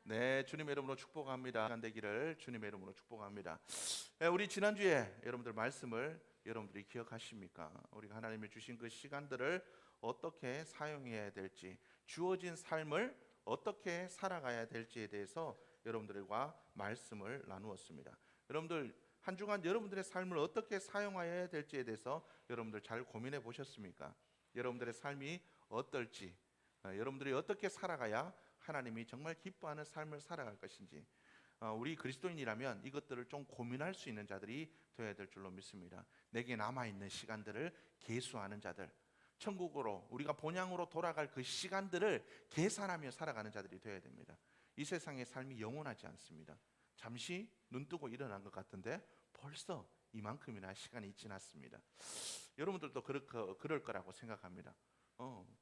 네, 주님의 이름으로 축복합니다. 시간 되기를 주님의 이름으로 축복합니다. 우리 지난주에 여러분들 말씀을 여러분들이 기억하십니까? 우리가 하나님이 주신 그 시간들을 어떻게 사용해야 될지, 주어진 삶을 어떻게 살아가야 될지에 대해서 여러분들과 말씀을 나누었습니다. 여러분들 한 주간 여러분들의 삶을 어떻게 사용해야 될지에 대해서 여러분들 잘 고민해 보셨습니까? 여러분들의 삶이 어떨지, 여러분들이 어떻게 살아가야 하나님이 정말 기뻐하는 삶을 살아갈 것인지, 우리 그리스도인이라면 이것들을 좀 고민할 수 있는 자들이 되어야 될 줄로 믿습니다. 내게 남아있는 시간들을 계수하는 자들, 천국으로 우리가 본향으로 돌아갈 그 시간들을 계산하며 살아가는 자들이 되어야 됩니다. 이 세상의 삶이 영원하지 않습니다. 잠시 눈 뜨고 일어난 것 같은데 벌써 이만큼이나 시간이 지났습니다. 여러분들도 그럴 거라고 생각합니다.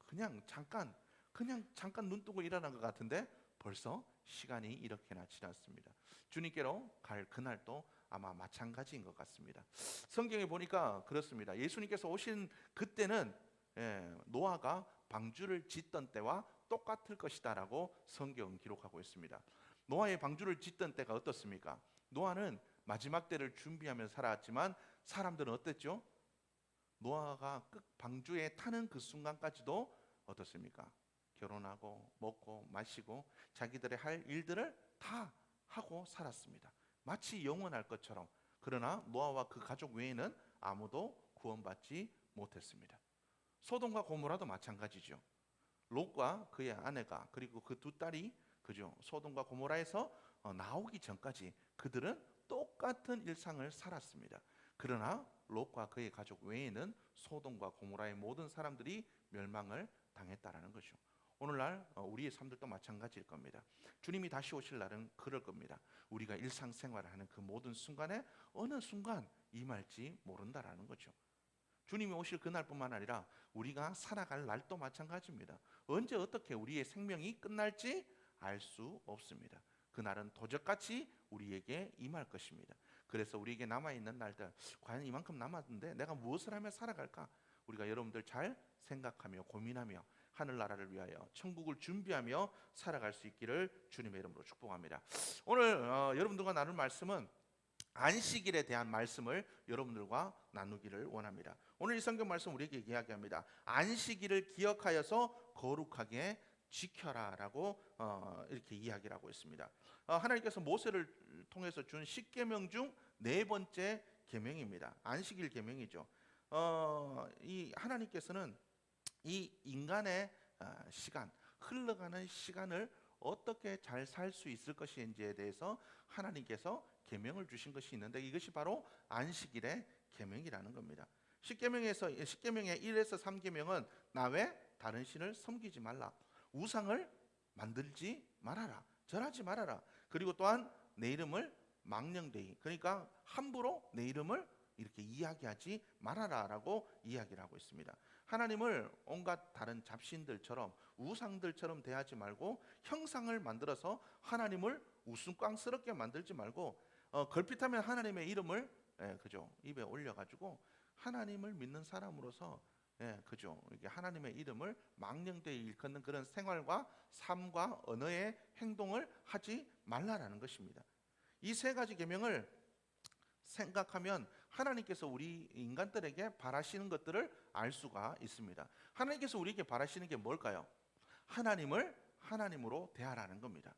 그냥 잠깐 눈 뜨고 일어난 것 같은데 벌써 시간이 이렇게나 지났습니다. 주님께로 갈 그날도 아마 마찬가지인 것 같습니다. 성경에 보니까 그렇습니다. 예수님께서 오신 그때는 노아가 방주를 짓던 때와 똑같을 것이다 라고 성경은 기록하고 있습니다. 노아의 방주를 짓던 때가 어떻습니까? 노아는 마지막 때를 준비하면서 살아왔지만 사람들은 어땠죠? 노아가 방주에 타는 그 순간까지도 어떻습니까? 결혼하고 먹고 마시고 자기들의 할 일들을 다 하고 살았습니다. 마치 영원할 것처럼. 그러나 노아와 그 가족 외에는 아무도 구원받지 못했습니다. 소돔과 고모라도 마찬가지죠. 롯과 그의 아내가 그리고 그 두 딸이 소돔과 고모라에서 나오기 전까지 그들은 똑같은 일상을 살았습니다. 그러나 롯과 그의 가족 외에는 소돔과 고모라의 모든 사람들이 멸망을 당했다라는 거죠. 오늘날 우리의 삶들도 마찬가지일 겁니다. 주님이 다시 오실 날은 그럴 겁니다. 우리가 일상생활을 하는 그 모든 순간에 어느 순간 임할지 모른다라는 거죠. 주님이 오실 그날뿐만 아니라 우리가 살아갈 날도 마찬가지입니다. 언제 어떻게 우리의 생명이 끝날지 알 수 없습니다. 그날은 도적같이 우리에게 임할 것입니다. 그래서 우리에게 남아있는 날들, 과연 이만큼 남았는데 내가 무엇을 하며 살아갈까? 우리가 여러분들 잘 생각하며 고민하며 하늘나라를 위하여 천국을 준비하며 살아갈 수 있기를 주님의 이름으로 축복합니다. 오늘 여러분들과 나눌 말씀은 안식일에 대한 말씀을 여러분들과 나누기를 원합니다. 오늘 이 성경 말씀 우리에게 이야기합니다. 안식일을 기억하여서 거룩하게 지켜라 라고 이렇게 이야기를 하고 있습니다. 하나님께서 모세를 통해서 준 10계명 중 네 번째 계명입니다. 안식일 계명이죠. 이 하나님께서는 이 인간의 시간, 흘러가는 시간을 어떻게 잘 살 수 있을 것인지에 대해서 하나님께서 계명을 주신 것이 있는데 이것이 바로 안식일의 계명이라는 겁니다. 10계명의 1에서 3계명은 나 외 다른 신을 섬기지 말라, 우상을 만들지 말아라, 절하지 말아라, 그리고 또한 내 이름을 망령되이, 그러니까 함부로 내 이름을 이렇게 이야기하지 말아라라고 이야기를 하고 있습니다. 하나님을 온갖 다른 잡신들처럼 우상들처럼 대하지 말고 형상을 만들어서 하나님을 우스꽝스럽게 만들지 말고 걸핏하면 하나님의 이름을 입에 올려가지고 하나님을 믿는 사람으로서 이게 하나님의 이름을 망령되이 일컫는 그런 생활과 삶과 언어의 행동을 하지 말라라는 것입니다. 이 세 가지 계명을 생각하면 하나님께서 우리 인간들에게 바라시는 것들을 알 수가 있습니다. 하나님께서 우리에게 바라시는 게 뭘까요? 하나님을 하나님으로 대하라는 겁니다.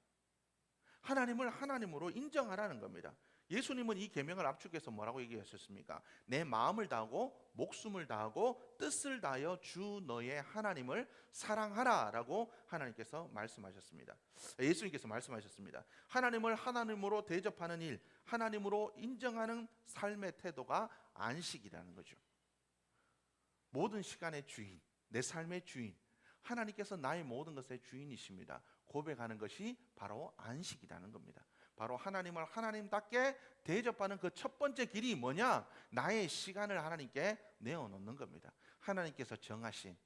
하나님을 하나님으로 인정하라는 겁니다. 예수님은 이 계명을 압축해서 뭐라고 얘기하셨습니까? 내 마음을 다하고 목숨을 다하고 뜻을 다하여 주 너의 하나님을 사랑하라 라고 하나님께서 말씀하셨습니다. 예수님께서 말씀하셨습니다. 하나님을 하나님으로 대접하는 일, 하나님으로 인정하는 삶의 태도가 안식이라는 거죠. 모든 시간의 주인, 내 삶의 주인, 하나님께서 나의 모든 것의 주인이십니다. 고백하는 것이 바로 안식이라는 겁니다. 바로 하나님을 하나님답게 대접하는 그 첫 번째 길이 뭐냐? 나의 시간을 하나님께 내어놓는 겁니다. 하나님께서 정하신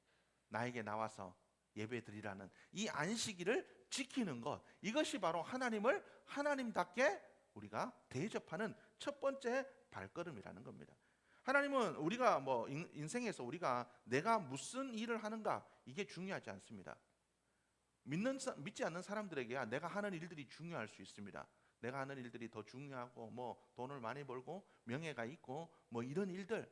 나에게 나와서 예배드리라는 이 안식일을 지키는 것, 이것이 바로 하나님을 하나님답게 우리가 대접하는 첫 번째 발걸음이라는 겁니다. 하나님은 우리가 인생에서 우리가 내가 무슨 일을 하는가 이게 중요하지 않습니다. 믿지 않는 사람들에게 내가 하는 일들이 중요할 수 있습니다. 내가 하는 일들이 더 중요하고 뭐 돈을 많이 벌고 명예가 있고 뭐 이런 일들,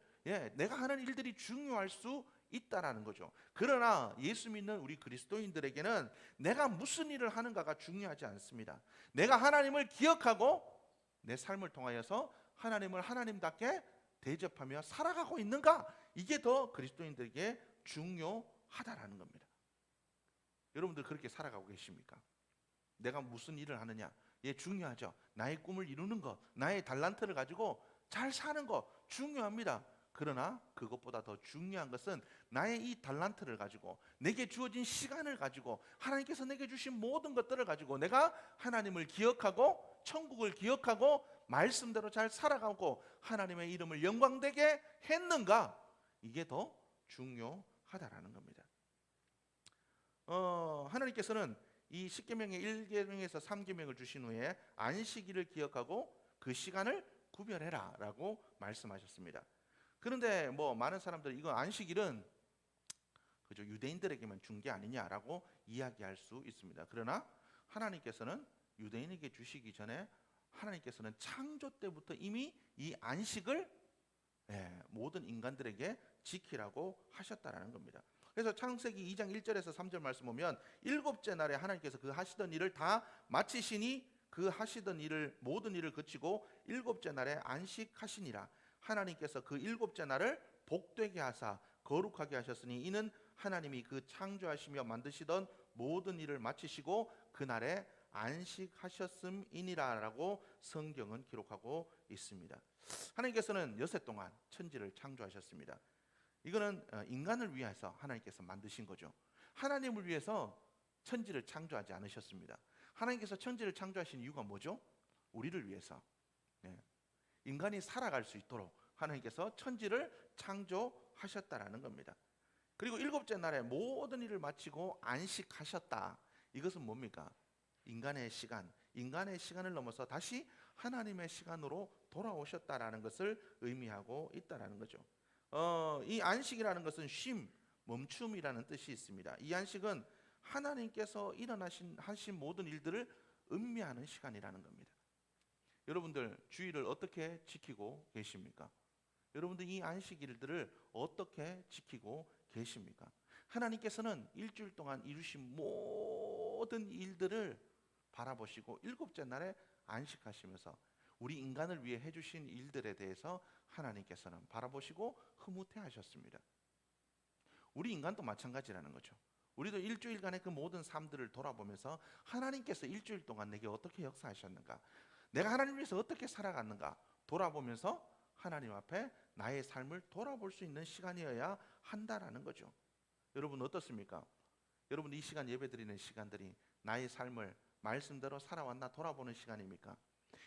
내가 하는 일들이 중요할 수 있다라는 거죠. 그러나 예수 믿는 우리 그리스도인들에게는 내가 무슨 일을 하는가가 중요하지 않습니다. 내가 하나님을 기억하고 내 삶을 통하여서 하나님을 하나님답게 대접하며 살아가고 있는가, 이게 더 그리스도인들에게 중요하다라는 겁니다. 여러분들 그렇게 살아가고 계십니까? 내가 무슨 일을 하느냐, 중요하죠. 나의 꿈을 이루는 것, 나의 달란트를 가지고 잘 사는 것 중요합니다. 그러나 그것보다 더 중요한 것은 나의 이 달란트를 가지고, 내게 주어진 시간을 가지고, 하나님께서 내게 주신 모든 것들을 가지고 내가 하나님을 기억하고 천국을 기억하고 말씀대로 잘 살아가고 하나님의 이름을 영광되게 했는가, 이게 더 중요하다라는 겁니다. 하나님께서는 이 10계명의 1계명에서 3계명을 주신 후에 안식일을 기억하고 그 시간을 구별해라 라고 말씀하셨습니다. 그런데 뭐 많은 사람들이 이거 안식일은 그저 유대인들에게만 준 게 아니냐라고 이야기할 수 있습니다. 그러나 하나님께서는 유대인에게 주시기 전에 하나님께서는 창조 때부터 이미 이 안식을 모든 인간들에게 지키라고 하셨다라는 겁니다. 그래서 창세기 2장 1절에서 3절 말씀 보면, 일곱째 날에 하나님께서 그 하시던 일을 다 마치시니 그 하시던 일을 모든 일을 그치고 일곱째 날에 안식하시니라. 하나님께서 그 일곱째 날을 복되게 하사 거룩하게 하셨으니 이는 하나님이 그 창조하시며 만드시던 모든 일을 마치시고 그날에 안식하셨음이니라라고 성경은 기록하고 있습니다. 하나님께서는 여세 동안 천지를 창조하셨습니다. 이거는 인간을 위해서 하나님께서 만드신 거죠. 하나님을 위해서 천지를 창조하지 않으셨습니다. 하나님께서 천지를 창조하신 이유가 뭐죠? 우리를 위해서, 인간이 살아갈 수 있도록 하나님께서 천지를 창조하셨다라는 겁니다. 그리고 일곱째 날에 모든 일을 마치고 안식하셨다. 이것은 뭡니까? 인간의 시간을 넘어서 다시 하나님의 시간으로 돌아오셨다라는 것을 의미하고 있다라는 거죠. 이 안식이라는 것은 쉼, 멈춤이라는 뜻이 있습니다. 이 안식은 하나님께서 하신 모든 일들을 음미하는 시간이라는 겁니다. 여러분들 주일을 어떻게 지키고 계십니까? 여러분들 이 안식일들을 어떻게 지키고 계십니까? 하나님께서는 일주일 동안 이루신 모든 일들을 바라보시고 일곱째 날에 안식하시면서 우리 인간을 위해 해주신 일들에 대해서 하나님께서는 바라보시고 흐뭇해하셨습니다. 우리 인간도 마찬가지라는 거죠. 우리도 일주일간의 그 모든 삶들을 돌아보면서 하나님께서 일주일 동안 내게 어떻게 역사하셨는가, 내가 하나님을 위해서 어떻게 살아갔는가 돌아보면서 하나님 앞에 나의 삶을 돌아볼 수 있는 시간이어야 한다라는 거죠. 여러분 어떻습니까? 여러분 이 시간 예배드리는 시간들이 나의 삶을 말씀대로 살아왔나 돌아보는 시간입니까?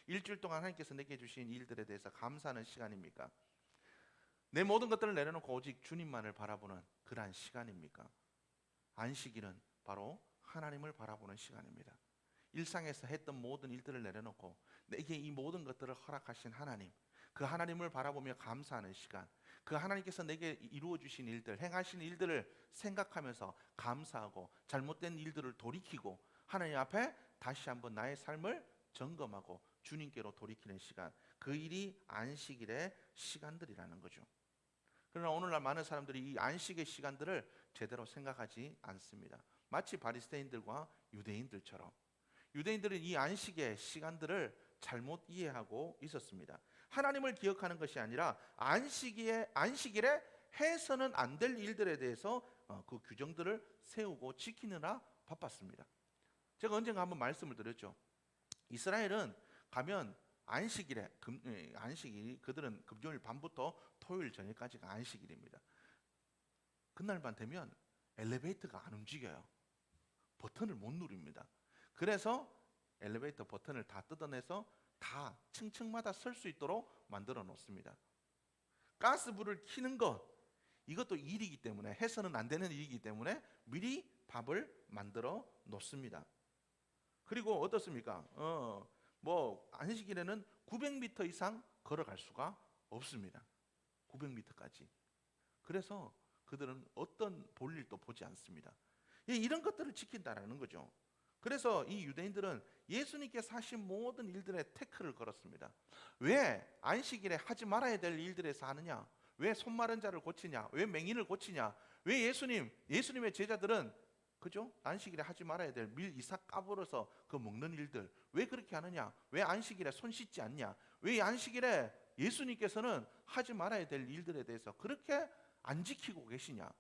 일주일 동안 하나님께서 내게 주신 일들에 대해서 감사하는 시간입니까? 내 모든 것들을 내려놓고 오직 주님만을 바라보는 그러한 시간입니까? 안식일은 바로 하나님을 바라보는 시간입니다. 일상에서 했던 모든 일들을 내려놓고 내게 이 모든 것들을 허락하신 하나님, 그 하나님을 바라보며 감사하는 시간, 그 하나님께서 내게 이루어 주신 일들, 행하신 일들을 생각하면서 감사하고 잘못된 일들을 돌이키고 하나님 앞에 다시 한번 나의 삶을 점검하고 주님께로 돌이키는 시간, 그 일이 안식일의 시간들이라는 거죠. 그러나 오늘날 많은 사람들이 이 안식의 시간들을 제대로 생각하지 않습니다. 마치 바리새인들과 유대인들처럼 유대인들은 이 안식의 시간들을 잘못 이해하고 있었습니다. 하나님을 기억하는 것이 아니라 안식일에 해서는 안 될 일들에 대해서 그 규정들을 세우고 지키느라 바빴습니다. 제가 언젠가 한번 말씀을 드렸죠. 이스라엘은 가면 안식일이 그들은 금요일 밤부터 토요일 저녁까지가 안식일입니다. 그날만 되면 엘리베이터가 안 움직여요. 버튼을 못 누릅니다. 그래서 엘리베이터 버튼을 다 뜯어내서 다 층층마다 설 수 있도록 만들어 놓습니다. 가스불을 켜는 것, 이것도 일이기 때문에, 해서는 안 되는 일이기 때문에 미리 밥을 만들어 놓습니다. 그리고 어떻습니까? 안식일에는 900m 이상 걸어갈 수가 없습니다. 900m까지. 그래서 그들은 어떤 볼일도 보지 않습니다. 이런 것들을 지킨다라는 거죠. 그래서 이 유대인들은 예수님께서 하신 모든 일들에 태클을 걸었습니다. 왜 안식일에 하지 말아야 될 일들에서 하느냐? 왜 손 마른 자를 고치냐? 왜 맹인을 고치냐? 왜 예수님의 제자들은 그죠? 안식일에 하지 말아야 될 밀 이삭 까불어서 그 먹는 일들 왜 그렇게 하느냐? 왜 안식일에 손 씻지 않냐? 왜 안식일에 예수님께서는 하지 말아야 될 일들에 대해서 그렇게 안 지키고 계시냐?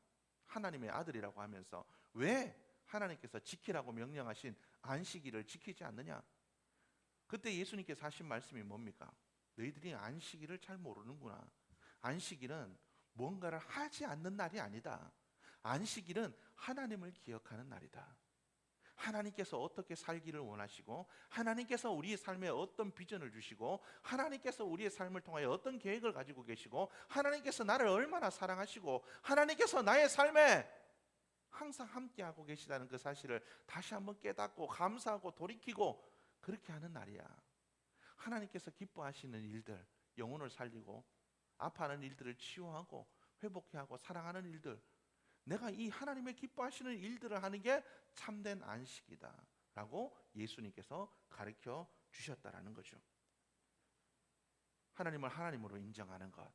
하나님의 아들이라고 하면서 왜 하나님께서 지키라고 명령하신 안식일을 지키지 않느냐? 그때 예수님께서 하신 말씀이 뭡니까? 너희들이 안식일을 잘 모르는구나. 안식일은 뭔가를 하지 않는 날이 아니다. 안식일은 하나님을 기억하는 날이다. 하나님께서 어떻게 살기를 원하시고 하나님께서 우리의 삶에 어떤 비전을 주시고 하나님께서 우리의 삶을 통하여 어떤 계획을 가지고 계시고 하나님께서 나를 얼마나 사랑하시고 하나님께서 나의 삶에 항상 함께하고 계시다는 그 사실을 다시 한번 깨닫고 감사하고 돌이키고 그렇게 하는 날이야. 하나님께서 기뻐하시는 일들, 영혼을 살리고 아파하는 일들을 치유하고 회복해 하고 사랑하는 일들, 내가 이 하나님의 기뻐하시는 일들을 하는 게 참된 안식이다 라고 예수님께서 가르쳐 주셨다라는 거죠. 하나님을 하나님으로 인정하는 것,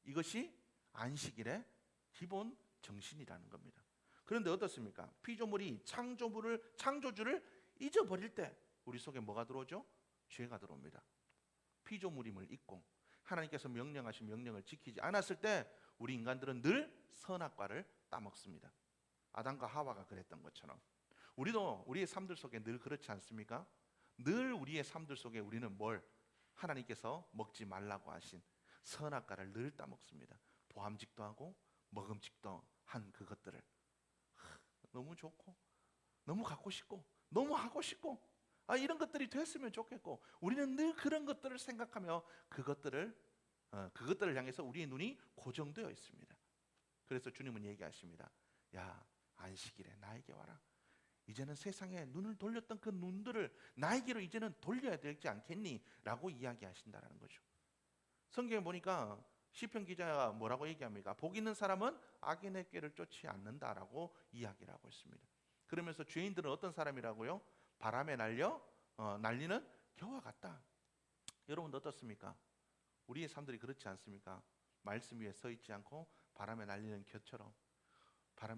이것이 안식일의 기본 정신이라는 겁니다. 그런데 어떻습니까? 피조물이 창조주를 잊어버릴 때 우리 속에 뭐가 들어오죠? 죄가 들어옵니다. 피조물임을 잊고 하나님께서 명령하신 명령을 지키지 않았을 때 우리 인간들은 늘 선악과를 따먹습니다. 아담과 하와가 그랬던 것처럼 우리도 우리의 삶들 속에 늘 그렇지 않습니까? 늘 우리의 삶들 속에 우리는 뭘 하나님께서 먹지 말라고 하신 선악과를 늘 따먹습니다. 보암직도 하고 먹음직도 한 그것들을 너무 좋고 너무 갖고 싶고 너무 하고 싶고 이런 것들이 됐으면 좋겠고 우리는 늘 그런 것들을 생각하며 그것들을 향해서 우리의 눈이 고정되어 있습니다. 그래서 주님은 얘기하십니다. 야, 안식일에 나에게 와라. 이제는 세상에 눈을 돌렸던 그 눈들을 나에게로 이제는 돌려야 되지 않겠니? 라고 이야기하신다는 거죠. 성경에 보니까 시편 기자가 뭐라고 얘기합니까? 복 있는 사람은 악인의 꾀를 쫓지 않는다라고 이야기를 하고 있습니다. 그러면서 죄인들은 어떤 사람이라고요? 바람에 날리는 겨와 같다. 여러분도 어떻습니까? 우리의 삶들이 그렇지 않습니까? 말씀 위에 서 있지 않고 바람에 날리는 겨처럼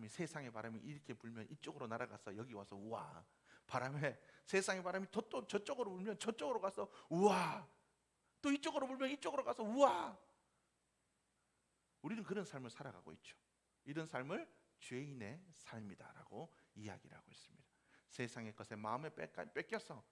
세상의 바람이 이렇게 불면 이쪽으로 날아가서 여기 와서 우와, 세상의 바람이 또 저쪽으로 불면 저쪽으로 가서 우와, 또 이쪽으로 불면 이쪽으로 가서 우와. 우리는 그런 삶을 살아가고 있죠. 이런 삶을 죄인의 삶이다라고 이야기를 하고 있습니다. 세상의 것에 마음에 뺏겨서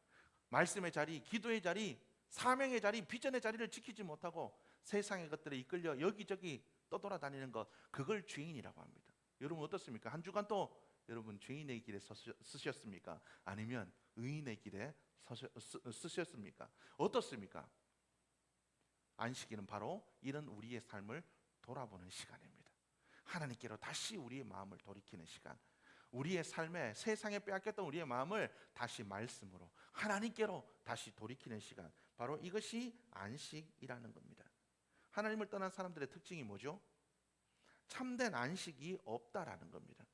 말씀의 자리, 기도의 자리, 사명의 자리, 비전의 자리를 지키지 못하고 세상의 것들에 이끌려 여기저기 떠돌아다니는 것, 그걸 죄인이라고 합니다. 여러분 어떻습니까? 한 주간 또 여러분 죄인의 길에 쓰셨습니까? 아니면 의인의 길에 쓰셨습니까? 어떻습니까? 안식일은 바로 이런 우리의 삶을 돌아보는 시간입니다. 하나님께로 다시 우리의 마음을 돌이키는 시간, 우리의 삶에 세상에 빼앗겼던 우리의 마음을 다시 말씀으로 하나님께로 다시 돌이키는 시간, 바로 이것이 안식이라는 겁니다. 하나님을 떠난 사람들의 특징이 뭐죠? 참된 안식이 없다라는 겁니다.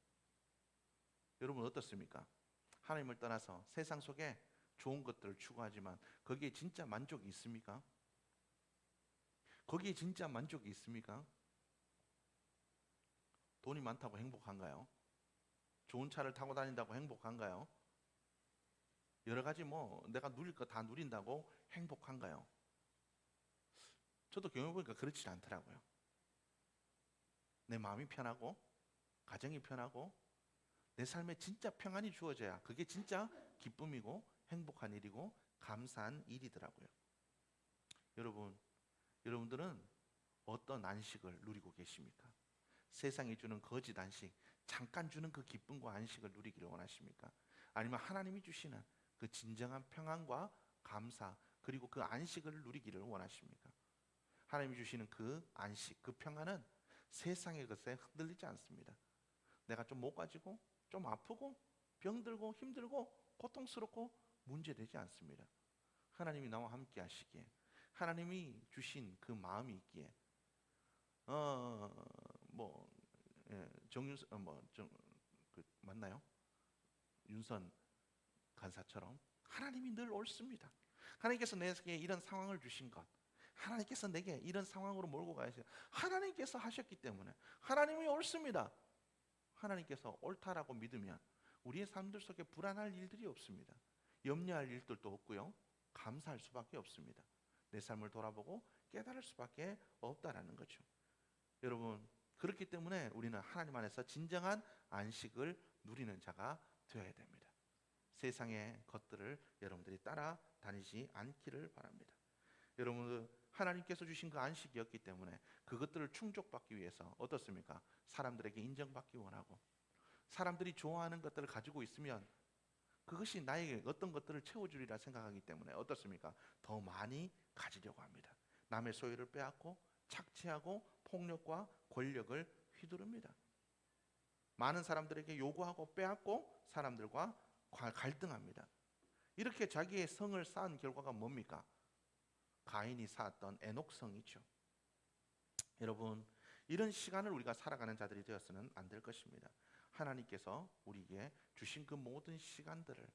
여러분 어떻습니까? 하나님을 떠나서 세상 속에 좋은 것들을 추구하지만 거기에 진짜 만족이 있습니까? 거기에 진짜 만족이 있습니까? 돈이 많다고 행복한가요? 좋은 차를 타고 다닌다고 행복한가요? 여러 가지 내가 누릴 거 다 누린다고 행복한가요? 저도 경험해보니까 그렇지 않더라고요. 내 마음이 편하고 가정이 편하고 내 삶에 진짜 평안이 주어져야 그게 진짜 기쁨이고 행복한 일이고 감사한 일이더라고요. 여러분들은 어떤 안식을 누리고 계십니까? 세상이 주는 거짓 안식, 잠깐 주는 그 기쁨과 안식을 누리기를 원하십니까? 아니면 하나님이 주시는 그 진정한 평안과 감사, 그리고 그 안식을 누리기를 원하십니까? 하나님이 주시는 그 안식, 그 평안은 세상의 것에 흔들리지 않습니다. 내가 좀 못 가지고 좀 아프고 병들고 힘들고 고통스럽고 문제되지 않습니다. 하나님이 나와 함께 하시기에, 하나님이 주신 그 마음이 있기에 정윤 맞나요? 윤선 간사처럼 하나님이 늘 옳습니다. 하나님께서 내게 이런 상황을 주신 것, 하나님께서 내게 이런 상황으로 몰고 가야죠. 하나님께서 하셨기 때문에 하나님이 옳습니다. 하나님께서 옳다라고 믿으면 우리의 삶들 속에 불안할 일들이 없습니다. 염려할 일들도 없고요. 감사할 수밖에 없습니다. 내 삶을 돌아보고 깨달을 수밖에 없다라는 거죠. 여러분, 그렇기 때문에 우리는 하나님 안에서 진정한 안식을 누리는 자가 되어야 됩니다. 세상의 것들을 여러분들이 따라다니지 않기를 바랍니다. 여러분, 하나님께서 주신 그 안식이었기 때문에 그것들을 충족받기 위해서 어떻습니까? 사람들에게 인정받기 원하고, 사람들이 좋아하는 것들을 가지고 있으면 그것이 나에게 어떤 것들을 채워주리라 생각하기 때문에 어떻습니까? 더 많이 가지려고 합니다. 남의 소유를 빼앗고 착취하고 폭력과 권력을 휘두릅니다. 많은 사람들에게 요구하고 빼앗고 사람들과 갈등합니다. 이렇게 자기의 성을 쌓은 결과가 뭡니까? 가인이 쌓았던 에녹성이죠. 여러분, 이런 시간을 우리가 살아가는 자들이 되어서는 안 될 것입니다. 하나님께서 우리에게 주신 그 모든 시간들을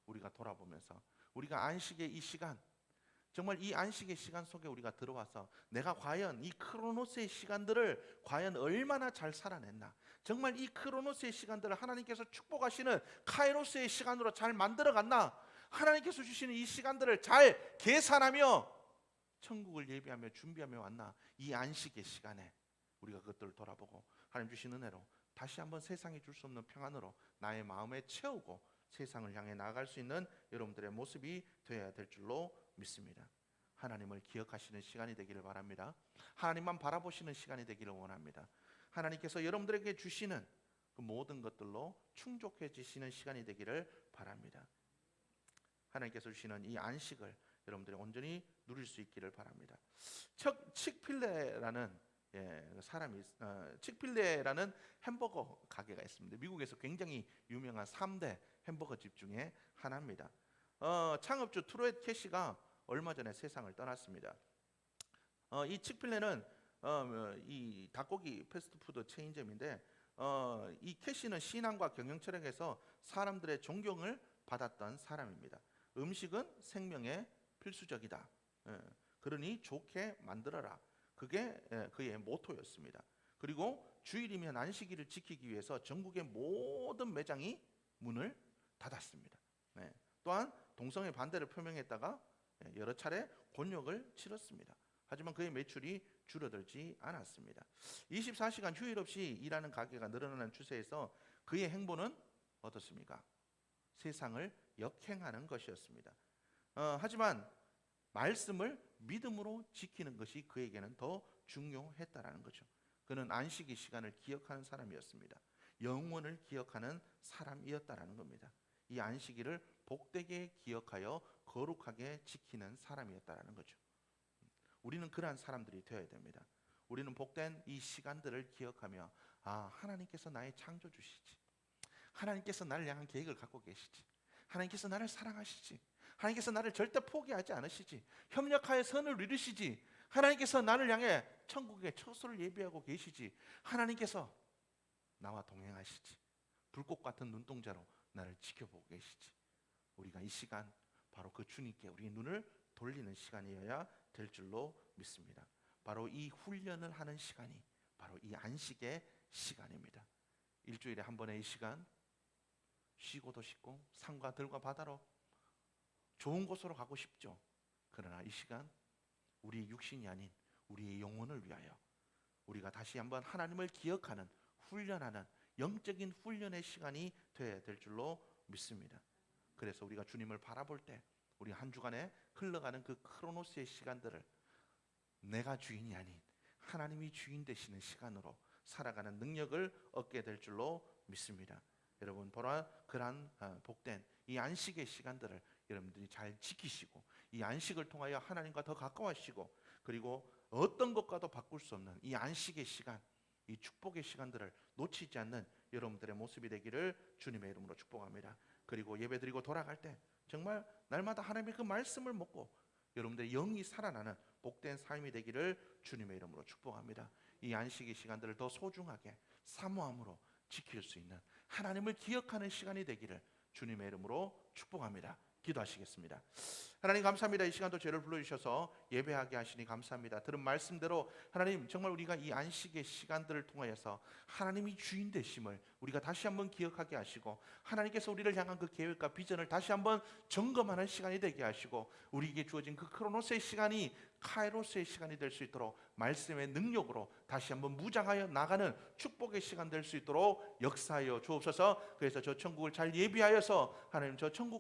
우리가 돌아보면서 우리가 안식의 이 시간, 정말 이 안식의 시간 속에 우리가 들어와서 내가 과연 이 크로노스의 시간들을 과연 얼마나 잘 살아냈나, 정말 이 크로노스의 시간들을 하나님께서 축복하시는 카이로스의 시간으로 잘 만들어갔나, 하나님께서 주시는 이 시간들을 잘 계산하며 천국을 예비하며 준비하며 왔나, 이 안식의 시간에 우리가 그것들을 돌아보고 하나님 주신 은혜로 다시 한번 세상이 줄 수 없는 평안으로 나의 마음에 채우고 세상을 향해 나아갈 수 있는 여러분들의 모습이 되어야 될 줄로 믿습니다. 하나님을 기억하시는 시간이 되기를 바랍니다. 하나님만 바라보시는 시간이 되기를 원합니다. 하나님께서 여러분들에게 주시는 그 모든 것들로 충족해지시는 시간이 되기를 바랍니다. 하나님께서 주시는 이 안식을 여러분들이 온전히 누릴 수 있기를 바랍니다. 칙필레라는 사람이 칙필레라는 햄버거 가게가 있습니다. 미국에서 굉장히 유명한 3대 햄버거 집 중에 하나입니다. 창업주 트로이 캐시가 얼마 전에 세상을 떠났습니다. 이 칙필레는 이 닭고기 패스트푸드 체인점인데 이 캐시는 신앙과 경영 철학에서 사람들의 존경을 받았던 사람입니다. 음식은 생명의 필수적이다. 그러니 좋게 만들어라. 그게 그의 모토였습니다. 그리고 주일이면 안식일을 지키기 위해서 전국의 모든 매장이 문을 닫았습니다. 또한 동성애 반대를 표명했다가 여러 차례 곤욕을 치렀습니다. 하지만 그의 매출이 줄어들지 않았습니다. 24시간 휴일 없이 일하는 가게가 늘어나는 추세에서 그의 행보는 어떻습니까? 세상을 역행하는 것이었습니다. 하지만 말씀을 믿음으로 지키는 것이 그에게는 더 중요했다라는 거죠. 그는 안식의 시간을 기억하는 사람이었습니다. 영원을 기억하는 사람이었다라는 겁니다. 이 안식일을 복되게 기억하여 거룩하게 지키는 사람이었다라는 거죠. 우리는 그러한 사람들이 되어야 됩니다. 우리는 복된 이 시간들을 기억하며 하나님께서 나의 창조주시지, 하나님께서 나를 향한 계획을 갖고 계시지, 하나님께서 나를 사랑하시지, 하나님께서 나를 절대 포기하지 않으시지, 협력하여 선을 이루시지, 하나님께서 나를 향해 천국의 처소를 예비하고 계시지, 하나님께서 나와 동행하시지, 불꽃 같은 눈동자로 나를 지켜보고 계시지. 우리가 이 시간 바로 그 주님께 우리의 눈을 돌리는 시간이어야 될 줄로 믿습니다. 바로 이 훈련을 하는 시간이 바로 이 안식의 시간입니다. 일주일에 한 번의 이 시간, 쉬고도 싶고 산과 들과 바다로 좋은 곳으로 가고 싶죠. 그러나 이 시간 우리의 육신이 아닌 우리의 영혼을 위하여 우리가 다시 한번 하나님을 기억하는, 훈련하는 영적인 훈련의 시간이 되어야 될 줄로 믿습니다. 그래서 우리가 주님을 바라볼 때 우리 한 주간에 흘러가는 그 크로노스의 시간들을 내가 주인이 아닌 하나님이 주인 되시는 시간으로 살아가는 능력을 얻게 될 줄로 믿습니다. 여러분, 보라 그러한 복된 이 안식의 시간들을 여러분들이 잘 지키시고 이 안식을 통하여 하나님과 더 가까워지시고, 그리고 어떤 것과도 바꿀 수 없는 이 안식의 시간, 이 축복의 시간들을 놓치지 않는 여러분들의 모습이 되기를 주님의 이름으로 축복합니다. 그리고 예배드리고 돌아갈 때 정말 날마다 하나님의 그 말씀을 먹고 여러분들의 영이 살아나는 복된 삶이 되기를 주님의 이름으로 축복합니다. 이 안식의 시간들을 더 소중하게 사모함으로 지킬 수 있는 하나님을 기억하는 시간이 되기를 주님의 이름으로 축복합니다. 기도하시겠습니다. 하나님 감사합니다. 이 시간도 저를 불러주셔서 예배하게 하시니 감사합니다. 들은 말씀대로 하나님 정말 우리가 이 안식의 시간들을 통하여서 하나님이 주인 되심을 우리가 다시 한번 기억하게 하시고, 하나님께서 우리를 향한 그 계획과 비전을 다시 한번 점검하는 시간이 되게 하시고, 우리에게 주어진 그 크로노스의 시간이 카이로스의 시간이 될 수 있도록 말씀의 능력으로 다시 한번 무장하여 나가는 축복의 시간 될 수 있도록 역사하여 주옵소서. 그래서 저 천국을 잘 예비하여서 하나님 저 천국